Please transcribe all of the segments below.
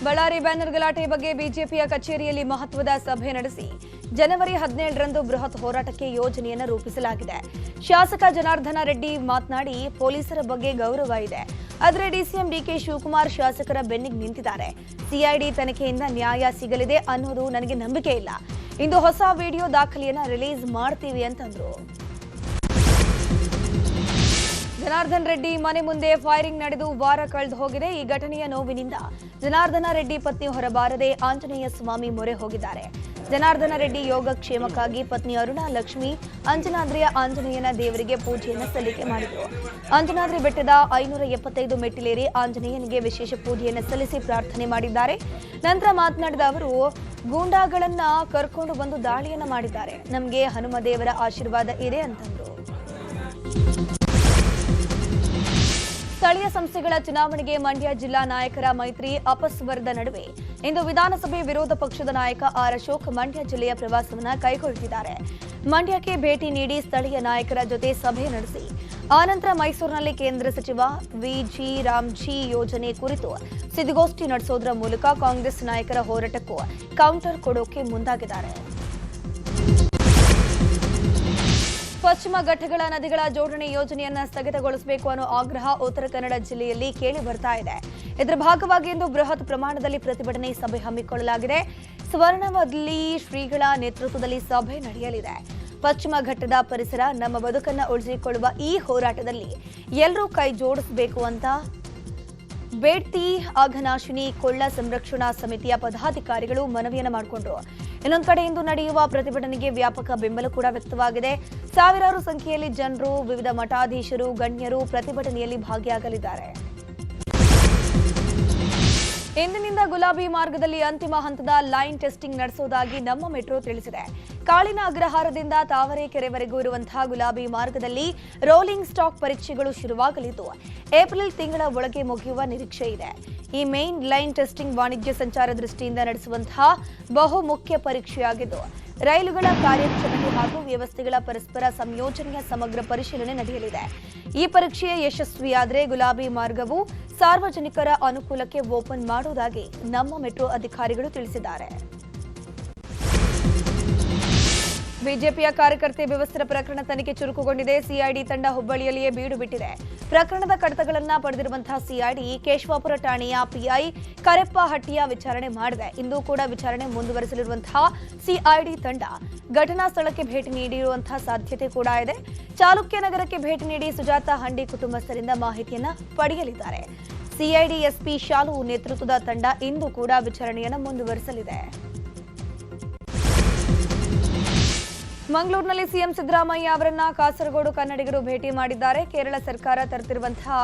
Ballari banner ಗಲಾಟೆ ಬಗ್ಗೆ ಬಿಜೆಪಿಯ ಕಚೇರಿಯಲ್ಲಿ ಮಹತ್ವದ ಸಭೆ ನಡೆಸಿ ಜನವರಿ 17ರಂದು ಬೃಹತ್ ಹೋರಾಟಕ್ಕೆ ಯೋಜನೆಯನ್ನು ರೂಪಿಸಲಾಗಿದೆ. ಶಾಸಕ ಜನಾರ್ದನ ರೆಡ್ಡಿ ಮಾತನಾಡಿ, ಪೊಲೀಸರ ಬಗ್ಗೆ ಗೌರವ ಇದೆ, ಆದರೆ ಡಿಸಿಎಂ ಡಿಕೆ ಶಿವಕುಮಾರ್ ಶಾಸಕರ ಬೆನ್ನಿಗೆ ನಿಂತಿದ್ದಾರೆ. ಸಿಐಡಿ ತನಿಖೆಯಿಂದ ನ್ಯಾಯ ಸಿಗಲಿದೆ ಅನ್ನೋದು ನನಗೆ ನಂಬಿಕೆ ಇಲ್ಲ. ಇಂದು ಹೊಸ ವಿಡಿಯೋ ದಾಖಲೆಯನ್ನು ರಿಲೀಸ್ ಮಾಡ್ತೀವಿ ಅಂತಂದ್ರು. ಜನಾರ್ದನ್ ರೆಡ್ಡಿ ಮನೆ ಮುಂದೆ ಫೈರಿಂಗ್ ನಡೆದು ವಾರ ಕಳೆದು ಹೋಗಿದೆ. ಈ ಘಟನೆಯ ನೋವಿನಿಂದ ಜನಾರ್ದನ ರೆಡ್ಡಿ ಪತ್ನಿ ಹೊರಬಾರದೆ ಆಂಜನೇಯ ಸ್ವಾಮಿ ಮೊರೆ ಹೋಗಿದ್ದಾರೆ. ಜನಾರ್ದನ ರೆಡ್ಡಿ ಯೋಗಕ್ಷೇಮಕ್ಕಾಗಿ ಪತ್ನಿ ಅರುಣಾ ಲಕ್ಷ್ಮಿ ಅಂಜನಾದ್ರಿಯ ಆಂಜನೇಯನ ದೇವರಿಗೆ ಪೂಜೆಯನ್ನು ಸಲ್ಲಿಕೆ ಮಾಡಿದರು. ಅಂಜನಾದ್ರಿ ಬೆಟ್ಟದ 575 ಮೆಟ್ಟಿಲೇರಿ ಆಂಜನೇಯನಿಗೆ ವಿಶೇಷ ಪೂಜೆಯನ್ನು ಸಲ್ಲಿಸಿ ಪ್ರಾರ್ಥನೆ ಮಾಡಿದ್ದಾರೆ. ನಂತರ ಮಾತನಾಡಿದ ಅವರು, ಗೂಂಡಾಗಳನ್ನ ಕರ್ಕೊಂಡು ಬಂದು ದಾಳಿಯನ್ನ ಮಾಡಿದ್ದಾರೆ. ನಮಗೆ ಹನುಮ ದೇವರ ಆಶೀರ್ವಾದ ಇದೆ ಅಂತಂದ್ರು. ಸ್ಥಳೀಯ ಸಂಸ್ಥೆಗಳ ಚುನಾವಣೆಗೆ ಮಂಡ್ಯ ಜಿಲ್ಲಾ ನಾಯಕರ ಮೈತ್ರಿ ಅಪಸ್ವರದ ನಡುವೆ ಇಂದು ವಿಧಾನಸಭೆ ವಿರೋಧ ಪಕ್ಷದ ನಾಯಕ ಆರ್ ಅಶೋಕ್ ಮಂಡ್ಯ ಜಿಲ್ಲೆಯ ಪ್ರವಾಸವನ್ನು ಕೈಗೊಳ್ಳುತ್ತಿದ್ದಾರೆ. ಮಂಡ್ಯಕ್ಕೆ ಭೇಟಿ ನೀಡಿ ಸ್ಥಳೀಯ ನಾಯಕರ ಜೊತೆ ಸಭೆ ನಡೆಸಿ ಆನಂತರ ಮೈಸೂರಿನಲ್ಲಿ ಕೇಂದ್ರ ಸಚಿವ ವಿಜಿ ರಾಮ್ಜಿ ಯೋಜನೆ ಕುರಿತು ಸುದ್ದಿಗೋಷ್ಠಿ ನಡೆಸೋದರ ಮೂಲಕ ಕಾಂಗ್ರೆಸ್ ನಾಯಕರ ಹೋರಾಟಕ್ಕೂ ಕೌಂಟರ್ ಕೊಡೋಕೆ ಮುಂದಾಗಿದ್ದಾರೆ. ಪಶ್ಚಿಮ ಘಟ್ಟಗಳ ನದಿಗಳ ಜೋಡಣೆ ಯೋಜನೆಯನ್ನು ಸ್ಥಗಿತಗೊಳಿಸಬೇಕು ಅನ್ನೋ ಆಗ್ರಹ ಉತ್ತರ ಕನ್ನಡ ಜಿಲ್ಲೆಯಲ್ಲಿ ಕೇಳಿ ಬರ್ತಾ ಇದೆ. ಇದರ ಭಾಗವಾಗಿ ಇಂದು ಬೃಹತ್ ಪ್ರಮಾಣದಲ್ಲಿ ಪ್ರತಿಭಟನೆ ಸಭೆ ಹಮ್ಮಿಕೊಳ್ಳಲಾಗಿದೆ. ಸ್ವರ್ಣವಲ್ಲಿ ಶ್ರೀಗಳ ನೇತೃತ್ವದಲ್ಲಿ ಸಭೆ ನಡೆಯಲಿದೆ. ಪಶ್ಚಿಮ ಘಟ್ಟದ ಪರಿಸರ ನಮ್ಮ ಬದುಕನ್ನು ಉಳಿಸಿಕೊಳ್ಳುವ ಈ ಹೋರಾಟದಲ್ಲಿ ಎಲ್ಲರೂ ಕೈ ಜೋಡಿಸಬೇಕು ಅಂತ ಬೇಡ್ತಿ ಅಘನಾಶಿನಿ ಕೊಳ್ಳ ಸಂರಕ್ಷಣಾ ಸಮಿತಿಯ ಪದಾಧಿಕಾರಿಗಳು ಮನವಿಯನ್ನು ಮಾಡಿಕೊಂಡರು. ಇನ್ನೊಂದು ಕಡೆ ಇಂದು ನಡೆಯುವ ಪ್ರತಿಭಟನೆಗೆ ವ್ಯಾಪಕ ಬೆಂಬಲ ಕೂಡ ವ್ಯಕ್ತವಾಗಿದೆ. ಸಾವಿರಾರು ಸಂಖ್ಯೆಯಲ್ಲಿ ಜನರು, ವಿವಿಧ ಮಠಾಧೀಶರು, ಗಣ್ಯರು ಪ್ರತಿಭಟನೆಯಲ್ಲಿ ಭಾಗಿಯಾಗಲಿದ್ದಾರೆ. ಇಂದಿನಿಂದ ಗುಲಾಬಿ ಮಾರ್ಗದಲ್ಲಿ ಅಂತಿಮ ಹಂತದ ಲೈನ್ ಟೆಸ್ಟಿಂಗ್ ನಡೆಸುವುದಾಗಿ ನಮ್ಮ ಮೆಟ್ರೋ ತಿಳಿಸಿದೆ. ಕಾಳಿನ ಅಗ್ರಹಾರದಿಂದ ತಾವರೆಕೆರೆವರೆಗೂ ಇರುವಂತಹ ಗುಲಾಬಿ ಮಾರ್ಗದಲ್ಲಿ ರೋಲಿಂಗ್ ಸ್ಟಾಕ್ ಪರೀಕ್ಷೆಗಳು ಶುರುವಾಗಲಿದ್ದು ಏಪ್ರಿಲ್ ತಿಂಗಳ ಒಳಗೆ ಮುಗಿಯುವ ನಿರೀಕ್ಷೆ ಇದೆ. ಈ ಮೇನ್ ಲೈನ್ ಟೆಸ್ಟಿಂಗ್ ವಾಣಿಜ್ಯ ಸಂಚಾರ ದೃಷ್ಟಿಯಿಂದ ನಡೆಸುವಂತಹ ಬಹು ಮುಖ್ಯ ಪರೀಕ್ಷೆಯಾಗಿದ್ದು ರೈಲುಗಳ ಕಾರ್ಯಾಚರಣೆ ಹಾಗೂ ವ್ಯವಸ್ಥೆಗಳ ಪರಸ್ಪರ ಸಂಯೋಜನೆಯ ಸಮಗ್ರ ಪರಿಶೀಲನೆ ನಡೆಯಲಿದೆ. ಈ ಪರೀಕ್ಷೆ ಯಶಸ್ವಿಯಾದರೆ ಗುಲಾಬಿ ಮಾರ್ಗವು ಸಾರ್ವಜನಿಕರ ಅನುಕೂಲಕ್ಕೆ ಓಪನ್ ಮಾಡುವುದಾಗಿ ನಮ್ಮ ಮೆಟ್ರೋ ಅಧಿಕಾರಿಗಳು ತಿಳಿಸಿದ್ದಾರೆ. ಬಿಜೆಪಿಯ ಕಾರ್ಯಕರ್ತೆ ವ್ಯವಸ್ಥೆ ಪ್ರಕರಣ ತನಿಖೆ ಚುರುಕುಗೊಂಡಿದೆ. ಸಿಐಡಿ ತಂಡ ಹುಬ್ಬಳ್ಳಿಯಲ್ಲಿಯೇ ಬೀಡು ಬಿಟ್ಟಿದೆ. ಪ್ರಕರಣದ ಕಡತಗಳನ್ನು ಪಡೆದಿರುವಂತಹ ಸಿಐಡಿ ಕೇಶವಾಪುರ ಠಾಣೆಯ ಪಿಐ ಕರೆಪ್ಪ ಹಟ್ಟಿಯ ವಿಚಾರಣೆ ಮಾಡಿದೆ. ಇಂದು ಕೂಡ ವಿಚಾರಣೆ ಮುಂದುವರೆಸಲಿರುವಂತಹ ಸಿಐಡಿ ತಂಡ ಘಟನಾ ಸ್ಥಳಕ್ಕೆ ಭೇಟಿ ನೀಡಿರುವಂತಹ ಸಾಧ್ಯತೆ ಕೂಡ ಇದೆ. ಚಾಲುಕ್ಯ ನಗರಕ್ಕೆ ಭೇಟಿ ನೀಡಿ ಸುಜಾತ ಹಂಡಿ ಕುಟುಂಬಸ್ಥರಿಂದ ಮಾಹಿತಿಯನ್ನು ಪಡೆಯಲಿದ್ದಾರೆ. ಸಿಐಡಿ ಎಸ್ಪಿ ಶಾಲು ನೇತೃತ್ವದ ತಂಡ ಇಂದು ಕೂಡ ವಿಚಾರಣೆಯನ್ನು ಮುಂದುವರೆಸಲಿದೆ. ಮಂಗಳೂರಿನಲ್ಲಿ ಸಿಎಂ ಸಿದ್ದರಾಮಯ್ಯ ಅವರನ್ನ ಕಾಸರಗೋಡು ಕನ್ನಡಿಗರು ಭೇಟಿ ಮಾಡಿದ್ದಾರೆ. ಕೇರಳ ಸರ್ಕಾರ ತರುತ್ತಿರುವಂತಹ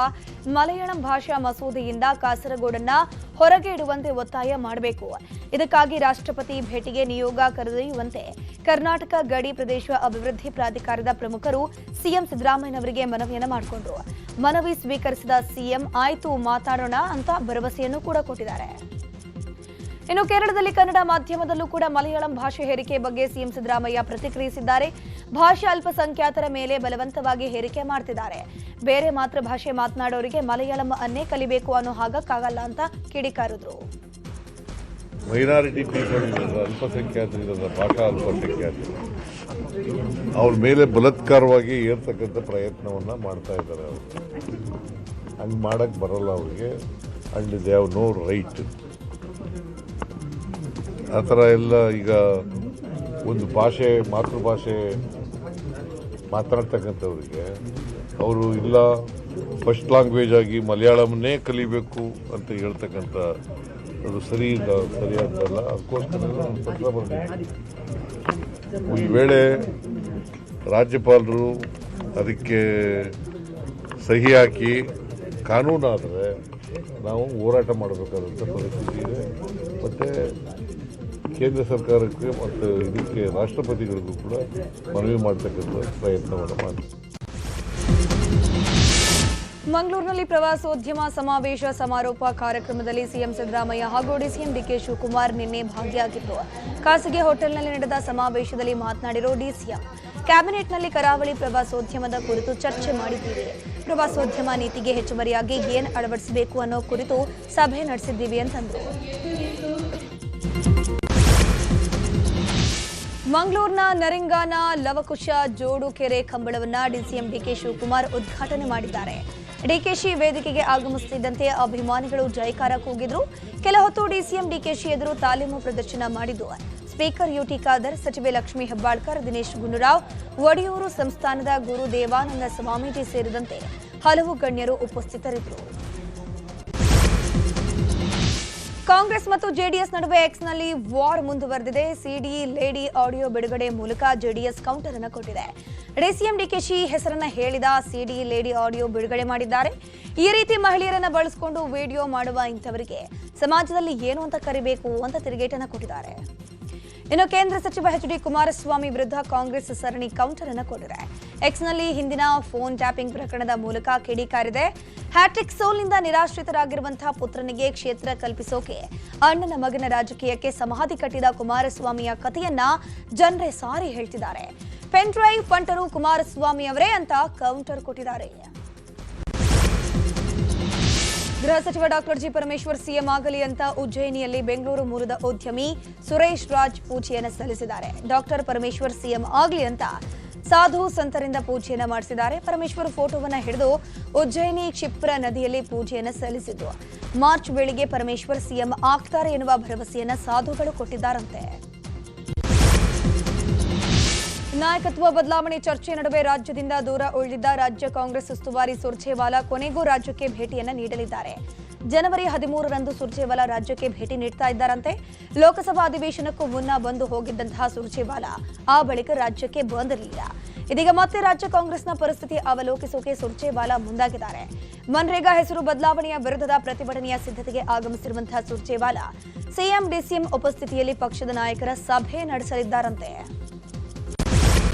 ಮಲಯಾಳಂ ಭಾಷಾ ಮಸೂದೆಯಿಂದ ಕಾಸರಗೋಡನ್ನ ಹೊರಗೆ ಇಡುವಂತೆ ಒತ್ತಾಯ ಮಾಡಬೇಕು. ಇದಕ್ಕಾಗಿ ರಾಷ್ಟ್ರಪತಿ ಭೇಟಿಗೆ ನಿಯೋಗ ಕರೆದೊಯ್ಯುವಂತೆ ಕರ್ನಾಟಕ ಗಡಿ ಪ್ರದೇಶ ಅಭಿವೃದ್ಧಿ ಪ್ರಾಧಿಕಾರದ ಪ್ರಮುಖರು ಸಿಎಂ ಸಿದ್ದರಾಮಯ್ಯನವರಿಗೆ ಮನವಿಯನ್ನು ಮಾಡಿಕೊಂಡರು. ಮನವಿ ಸ್ವೀಕರಿಸಿದ ಸಿಎಂ ಆಯ್ತು ಮಾತಾಡೋಣ ಅಂತ ಭರವಸೆಯನ್ನು ಕೂಡ ಕೊಟ್ಟಿದ್ದಾರೆ. ಇನ್ನು ಕೇರಳದಲ್ಲಿ ಕನ್ನಡ ಮಾಧ್ಯಮದಲ್ಲೂ ಕೂಡ ಮಲಯಾಳಂ ಭಾಷೆ ಹೇರಿಕೆ ಬಗ್ಗೆ ಸಿಎಂ ಸಿದ್ದರಾಮಯ್ಯ ಪ್ರತಿಕ್ರಿಯಿಸಿದ್ದಾರೆ. ಭಾಷಾ ಅಲ್ಪಸಂಖ್ಯಾತರ ಮೇಲೆ ಬಲವಂತವಾಗಿ ಹೇರಿಕೆ ಮಾಡ್ತಿದ್ದಾರೆ. ಬೇರೆ ಮಾತೃಭಾಷೆ ಮಾತನಾಡೋರಿಗೆ ಮಲಯಾಳಂ ಅನ್ನೇ ಕಲಿಬೇಕು ಅನ್ನೋ ಹಾಗಕ್ಕಾಗಲ್ಲ ಅಂತ ಕಿಡಿಕಾರಿದ್ರು. ಮೈನಾರಿಟಿ ಪೀಪಲ್ ಅಲ್ಪಸಂಖ್ಯಾತರಿದ್ದಾರೆ, ಭಾಷಾ ಅಲ್ಪಸಂಖ್ಯಾತರು ಅವ್ರ ಮೇಲೆ ಬಲಾತ್ಕಾರವಾಗಿ ಏರ್ತಕ್ಕಂಥ ಪ್ರಯತ್ನವನ್ನ ಮಾಡ್ತಾ ಇದ್ದಾರೆ. ಅವರು ಹಂಗೆ ಮಾಡಕ್ ಬರಲ್ಲ ಅವ್ರಿಗೆ. And they have no right. ಆ ಥರ ಎಲ್ಲ ಈಗ ಒಂದು ಭಾಷೆ ಮಾತೃಭಾಷೆ ಮಾತನಾಡ್ತಕ್ಕಂಥವ್ರಿಗೆ ಅವರು ಇಲ್ಲ ಫಸ್ಟ್ ಲ್ಯಾಂಗ್ವೇಜ್ ಆಗಿ ಮಲಯಾಳಂನೇ ಕಲಿಬೇಕು ಅಂತ ಹೇಳ್ತಕ್ಕಂಥ ಅದು ಸರಿಯಾದಲ್ಲ. ಅದಕ್ಕೋಸ್ಕರ ಒಂದು ಪತ್ರ ಬರಬೇಕು. ಒಂದು ವೇಳೆ ರಾಜ್ಯಪಾಲರು ಅದಕ್ಕೆ ಸಹಿ ಹಾಕಿ ಕಾನೂನಾದರೆ ನಾವು ಹೋರಾಟ ಮಾಡಬೇಕಾದಂಥ ಪರಿಸ್ಥಿತಿ ಇದೆ. ಮತ್ತು ಕೇಂದ್ರ ಸರ್ಕಾರಕ್ಕೆ ಮತ್ತು ಇದಕ್ಕೆ ರಾಷ್ಟ್ರಪತಿಗಳಿಗೂ ಕೂಡ ಮನವಿ ಮಾಡತಕ್ಕಂಥ ಪ್ರಯತ್ನವನ್ನು ಮಾಡಿ. ಮಂಗಳೂರಿನಲ್ಲಿ ಪ್ರವಾಸೋದ್ಯಮ ಸಮಾವೇಶ ಸಮಾರೋಪ ಕಾರ್ಯಕ್ರಮದಲ್ಲಿ ಸಿಎಂ ಸಿದ್ದರಾಮಯ್ಯ ಹಾಗೂ ಡಿಸಿಎಂ ಡಿಕೆ ಶಿವಕುಮಾರ್ ನಿನ್ನೆ ಭಾಗಿಯಾಗಿದ್ದು ಖಾಸಗಿ ಹೋಟೆಲ್ನಲ್ಲಿ ನಡೆದ ಸಮಾವೇಶದಲ್ಲಿ ಮಾತನಾಡಿರೋ ಡಿಸಿಎಂ ಕ್ಯಾಬಿನೆಟ್ನಲ್ಲಿ ಕರಾವಳಿ ಪ್ರವಾಸೋದ್ಯಮದ ಕುರಿತು ಚರ್ಚೆ ಮಾಡಿದ್ದೀವಿ. ಪ್ರವಾಸೋದ್ಯಮ ನೀತಿಗೆ ಹೆಚ್ಚುವರಿಯಾಗಿ ಏನ್ ಅಳವಡಿಸಬೇಕು ಅನ್ನೋ ಕುರಿತು ಸಭೆ ನಡೆಸಿದ್ದೀವಿ ಅಂತಂದ್ರು. ಮಂಗಳೂರಿನ ನರಿಂಗಾನ ಲವಕುಶ ಜೋಡು ಕೆರೆ ಕಂಬಳವನ್ನ ಡಿಸಿಎಂ ಡಿಕೆ ಶಿವಕುಮಾರ್ ಉದ್ಘಾಟನೆ ಮಾಡಿದ್ದಾರೆ. ಡಿಕೆಶಿ ವೇದಿಕೆಗೆ ಆಗಮಿಸುತ್ತಿದ್ದಂತೆ ಅಭಿಮಾನಿಗಳು ಜೈಕಾರ ಕೂಗಿದ್ರು. ಕೆಲ ಹೊತ್ತು ಡಿಸಿಎಂ ಡಿಕೆಶಿ ಎದುರು ತಾಲೀಮು ಪ್ರದರ್ಶನ ಮಾಡಿದ್ದು. ಸ್ಪೀಕರ್ ಯುಟಿ ಖಾದರ್, ಸಚಿವೆ ಲಕ್ಷ್ಮೀ ಹೆಬ್ಬಾಳ್ಕರ್, ದಿನೇಶ್ ಗುಂಡೂರಾವ್, ಒಡಿಯೂರು ಸಂಸ್ಥಾನದ ಗುರು ದೇವಾನಂದ ಸ್ವಾಮೀಜಿ ಸೇರಿದಂತೆ ಹಲವು ಗಣ್ಯರು ಉಪಸ್ಥಿತರಿದ್ದರು. ಕಾಂಗ್ರೆಸ್ ಮತ್ತು ಜೆಡಿಎಸ್ ನಡುವೆ ಎಕ್ಸ್ನಲ್ಲಿ ವಾರ್ ಮುಂದುವರೆದಿದೆ. ಸಿಡಿ ಲೇಡಿ ಆಡಿಯೋ ಬಿಡುಗಡೆ ಮೂಲಕ ಜೆಡಿಎಸ್ ಕೌಂಟರ್ ಅನ್ನು ಕೊಟ್ಟಿದೆ. ಡಿಸಿಎಂ ಡಿಕೆಶಿ ಹೆಸರನ್ನ ಹೇಳಿದ ಸಿಡಿ ಲೇಡಿ ಆಡಿಯೋ ಬಿಡುಗಡೆ ಮಾಡಿದ್ದಾರೆ. ಈ ರೀತಿ ಮಹಿಳೆಯರನ್ನ ಬಳಸಿಕೊಂಡು ವಿಡಿಯೋ ಮಾಡುವ ಇಂಥವರಿಗೆ ಸಮಾಜದಲ್ಲಿ ಏನು ಅಂತ ಕರಿಬೇಕು ಅಂತ ತಿರುಗೇಟನ್ನ ಕೊಟ್ಟಿದ್ದಾರೆ. ಇನ್ನು ಕೇಂದ್ರ ಸಚಿವ ಎಚ್.ಡಿ. ಕುಮಾರಸ್ವಾಮಿ ವಿರುದ್ಧ ಕಾಂಗ್ರೆಸ್ ಸರಣಿ ಕೌಂಟರ್ ಅನ್ನು ಕೊಟ್ಟಿದೆ. ಎಕ್ಸ್ನಲ್ಲಿ ಹಿಂದಿನ ಫೋನ್ ಟ್ಯಾಪಿಂಗ್ ಪ್ರಕರಣದ ಮೂಲಕ ಕಿಡಿಕಾರಿದೆ. ಹ್ಯಾಟ್ರಿಕ್ ಸೋಲ್ನಿಂದ ನಿರಾಶ್ರಿತರಾಗಿರುವಂತಹ ಪುತ್ರನಿಗೆ ಕ್ಷೇತ್ರ ಕಲ್ಪಿಸೋಕೆ ಅಣ್ಣನ ಮಗನ ರಾಜಕೀಯಕ್ಕೆ ಸಮಾಧಿ ಕಟ್ಟಿದ ಕುಮಾರಸ್ವಾಮಿಯ ಕಥೆಯನ್ನ ಜನರೇ ಸಾರಿ ಹೇಳ್ತಿದ್ದಾರೆ. ಪೆನ್ ಡ್ರೈವ್ ಫಂಟರು ಕುಮಾರಸ್ವಾಮಿ ಅವರೇ ಅಂತ ಕೌಂಟರ್ ಕೊಟ್ಟಿದ್ದಾರೆ. ಗೃಹ ಸಚಿವ ಡಾಕ್ಟರ್ ಜಿ ಪರಮೇಶ್ವರ್ ಸಿಎಂ ಆಗಲಿ ಅಂತ ಉಜ್ಜಯಿನಿಯಲ್ಲಿ ಬೆಂಗಳೂರು ಮೂಲದ ಉದ್ಯಮಿ ಸುರೇಶ್ ರಾಜ್ ಪೂಜೆಯನ್ನು ಸಲ್ಲಿಸಿದ್ದಾರೆ. ಡಾಕ್ಟರ್ ಪರಮೇಶ್ವರ್ ಸಿಎಂ ಆಗಲಿ ಅಂತ ಸಾಧು ಸಂತರಿಂದ ಪೂಜೆಯನ್ನು ಮಾಡಿಸಿದ್ದಾರೆ. ಪರಮೇಶ್ವರ್ ಫೋಟೋವನ್ನು ಹಿಡಿದು ಉಜ್ಜಯಿನಿ ಕ್ಷಿಪ್ರ ನದಿಯಲ್ಲಿ ಪೂಜೆಯನ್ನು ಸಲ್ಲಿಸಿದ್ದು. ಮಾರ್ಚ್ ವೇಳೆಗೆ ಪರಮೇಶ್ವರ್ ಸಿಎಂ ಆಗ್ತಾರೆ ಎನ್ನುವ ಭರವಸೆಯನ್ನು ಸಾಧುಗಳು ಕೊಟ್ಟಿದ್ದಾರಂತೆ. ನಾಯಕತ್ವ ಬದಲಾವಣೆ ಚರ್ಚೆ ನಡುವೆ ರಾಜ್ಯದಿಂದ ದೂರ ಉಳಿದಿದ್ದ ರಾಜ್ಯ ಕಾಂಗ್ರೆಸ್ ಉಸ್ತುವಾರಿ ಸುರ್ಜೇವಾಲಾ ಕೊನೆಗೂ ರಾಜ್ಯಕ್ಕೆ ಭೇಟಿಯನ್ನ ನೀಡಲಿದ್ದಾರೆ. ಜನವರಿ 13ರಂದು ಸುರ್ಜೇವಾಲಾ ರಾಜ್ಯಕ್ಕೆ ಭೇಟಿ ನೀಡ್ತಾ ಇದ್ದಾರಂತೆ. ಲೋಕಸಭಾ ಅಧಿವೇಶನಕ್ಕೂ ಮುನ್ನ ಬಂದು ಹೋಗಿದ್ದಂತಹ ಸುರ್ಜೇವಾಲಾ ಆ ಬಳಿಕ ರಾಜ್ಯಕ್ಕೆ ಬಂದಿರಲಿಲ್ಲ. ಇದೀಗ ಮತ್ತೆ ರಾಜ್ಯ ಕಾಂಗ್ರೆಸ್ನ ಪರಿಸ್ಥಿತಿ ಅವಲೋಕಿಸೋಕೆ ಸುರ್ಜೇವಾಲಾ ಮುಂದಾಗಿದ್ದಾರೆ. ಮನ್ರೇಗಾ ಹೆಸರು ಬದಲಾವಣೆಯ ವಿರುದ್ಧದ ಪ್ರತಿಭಟನೆಯ ಸಿದ್ಧತೆಗೆ ಆಗಮಿಸಿರುವಂತಹ ಸುರ್ಜೇವಾಲಾ ಸಿಎಂ ಡಿಸಿಎಂ ಉಪಸ್ಥಿತಿಯಲ್ಲಿ ಪಕ್ಷದ ನಾಯಕರ ಸಭೆ ನಡೆಸಲಿದ್ದಾರಂತೆ.